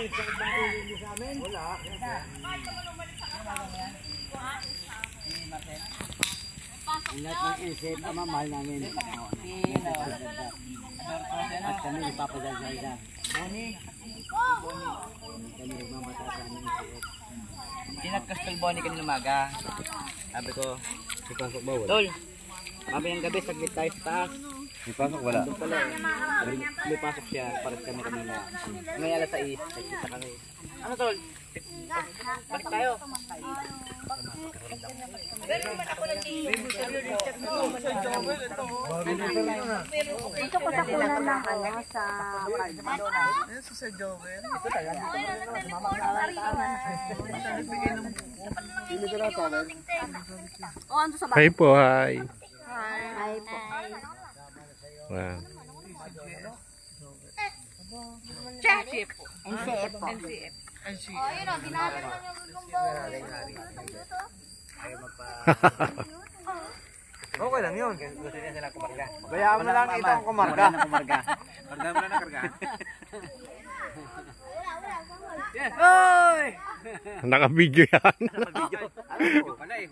Ang lahat ng isip, ama, mahal namin. At kami ipapadal sa isa. Kami nagmamata sa aming isip. Kinat-Castle Bonnie kanina umaga. Sabi ko, Ipasok ba? Wala. Tol, mamayang gabi, saglit tayo sa taas. Ipasok wala. Doon pala may pasok siya, para kami kanina. May alas 6, nagkita kami. Ano Tol? Balik tayo. Ito ko sa kunan ng ano sa Hi po, hi. Ay po. Wow. NCF po. Oh, yun o, dinalan lang yung Okay lang yun. Gusto niya sila kumarga. Bayaan mo lang itong kumarga. Kumarga. Kumarga mo lang na karga. Hoy! Naka-video yan. Ano pala eh.